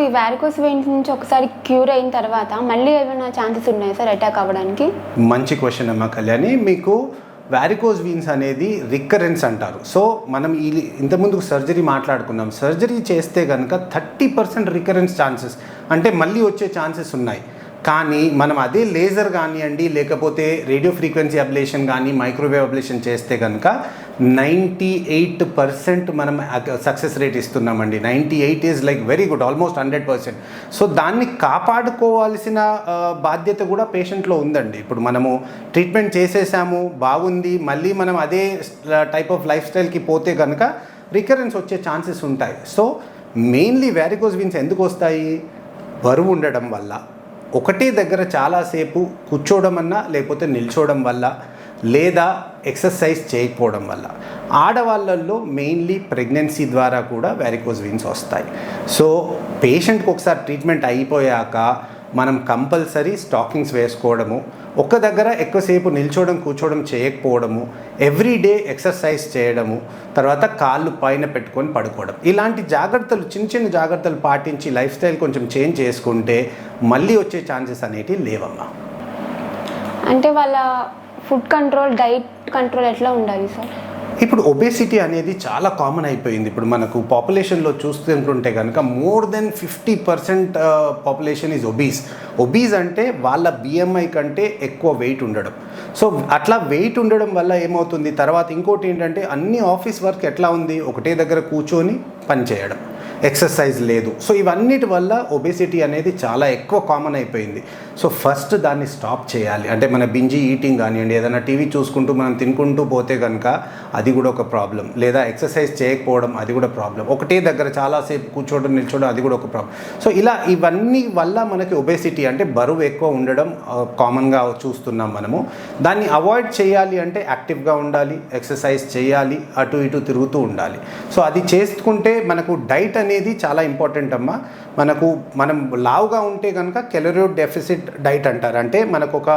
ఈ varicose veins నుంచి ఒకసారి క్యూర్ అయిన తర్వాత మళ్ళీ ఏమైనా ఛాన్సెస్ ఉన్నాయి సార్ అటాక్ అవ్వడానికి? మంచి క్వశ్చన్ అమ్మా కళ్యాణి. మీకు వారికోస్ వీన్స్ అనేది రికరెన్స్ అంటారు. సో మనం ఇంతకుముందు సర్జరీ మాట్లాడుకున్నాం. సర్జరీ చేస్తే కనుక 30% రికరెన్స్ ఛాన్సెస్ అంటే మళ్ళీ వచ్చే ఛాన్సెస్ ఉన్నాయి. కానీ మనం అదే లేజర్ కానివ్వండి, లేకపోతే రేడియో ఫ్రీక్వెన్సీ అబ్లేషన్ కానీ మైక్రోవేవ్ అబ్లేషన్ చేస్తే కనుక 98% మనం సక్సెస్ రేట్ ఇస్తున్నామండి. 98 is like very good, almost 100%. So దాన్ని కాపాడుకోవాల్సిన బాధ్యత కూడా పేషెంట్లో ఉందండి. ఇప్పుడు మనము ట్రీట్మెంట్ చేసేసాము, బాగుంది, మళ్ళీ మనం అదే టైప్ ఆఫ్ లైఫ్ స్టైల్కి పోతే కనుక రికరెన్స్ వచ్చే ఛాన్సెస్ ఉంటాయి. సో మెయిన్లీ వారికోస్ వీన్స్ ఎందుకు వస్తాయి? బరువు ఉండడం వల్ల, ఒకటే దగ్గర చాలాసేపు కూర్చోవడం అన్నా, లేకపోతే నిల్చోవడం వల్ల, లేదా ఎక్సర్సైజ్ చేయకపోవడం వల్ల. ఆడవాళ్ళల్లో మెయిన్లీ ప్రెగ్నెన్సీ ద్వారా కూడా వారికోస్ వీన్స్ వస్తాయి. సో పేషెంట్కి ఒకసారి ట్రీట్మెంట్ అయిపోయాక మనం కంపల్సరీ స్టాకింగ్స్ వేసుకోవడము, ఒక్క దగ్గర ఎక్కువసేపు నిల్చోవడం కూర్చోవడం చేయకపోవడము, ఎవ్రీడే ఎక్సర్సైజ్ చేయడము, తర్వాత కాళ్ళు పైన పెట్టుకొని పడుకోవడం, ఇలాంటి జాగ్రత్తలు చిన్న చిన్న జాగ్రత్తలు పాటించి లైఫ్ స్టైల్ కొంచెం చేంజ్ చేసుకుంటే మళ్ళీ వచ్చే ఛాన్సెస్ అనేటివి లేవమ్మా. అంటే వాళ్ళ ఫుడ్ కంట్రోల్, డైట్ కంట్రోల్ ఎట్లా ఉండాలి సార్? ఇప్పుడు ఒబేసిటీ అనేది చాలా కామన్ అయిపోయింది. ఇప్పుడు మనకు పాపులేషన్లో చూస్తుంటుంటే కనుక more than 50% population is obese అంటే వాళ్ళ బిఎంఐ కంటే ఎక్కువ వెయిట్ ఉండడం. సో అట్లా వెయిట్ ఉండడం వల్ల ఏమవుతుంది, తర్వాత ఇంకోటి ఏంటంటే అన్ని ఆఫీస్ వర్క్ ఎట్లా ఉంది, ఒకటే దగ్గర కూర్చొని పని చేయడం, ఎక్సర్సైజ్ లేదు. సో ఇవన్నిటి వల్ల ఒబేసిటీ అనేది చాలా ఎక్కువ కామన్ అయిపోయింది. సో ఫస్ట్ దాన్ని స్టాప్ చేయాలి. అంటే మన బింజీ ఈటింగ్ కానివ్వండి, ఏదైనా టీవీ చూసుకుంటూ మనం తినుకుంటూ పోతే కనుక అది కూడా ఒక ప్రాబ్లం, లేదా ఎక్సర్సైజ్ చేయకపోవడం అది కూడా ప్రాబ్లం, ఒకటే దగ్గర చాలాసేపు కూర్చోవడం నిల్చోవడం అది కూడా ఒక ప్రాబ్లం. సో ఇలా ఇవన్నీ వల్ల మనకి ఒబేసిటీ అంటే బరువు ఎక్కువ ఉండడం కామన్గా చూస్తున్నాం మనము. దాన్ని అవాయిడ్ చేయాలి అంటే యాక్టివ్గా ఉండాలి, ఎక్సర్సైజ్ చేయాలి, అటు ఇటు తిరుగుతూ ఉండాలి. సో అది చేసుకుంటే మనకు డైట్ అనేది చాలా ఇంపార్టెంట్ అమ్మా. మనం లావుగా ఉంటే కనుక కెలరీ డెఫిసిట్ డైట్ అంటారు. అంటే మనకు ఒక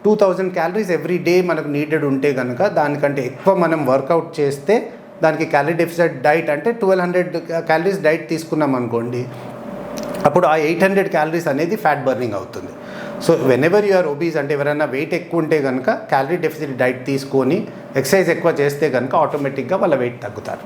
2000 క్యాలరీస్ ఎవ్రీ డే మనకు నీడెడ్ ఉంటే కనుక దానికంటే ఎక్కువ మనం వర్కౌట్ చేస్తే దానికి క్యాలరీ డెఫిసిట్ డైట్ అంటే 1200 క్యాలరీస్ డైట్ తీసుకున్నాం అనుకోండి, అప్పుడు ఆ 800 క్యాలరీస్ అనేది ఫ్యాట్ బర్నింగ్ అవుతుంది. So whenever you are obese అంటే ఎవరైనా వెయిట్ ఎక్కువ ఉంటే కనుక క్యాలరీ డెఫిసిట్ డైట్ తీసుకొని ఎక్సర్సైజ్ ఎక్కువ చేస్తే కనుక ఆటోమేటిక్గా వాళ్ళ వెయిట్ తగ్గుతారు.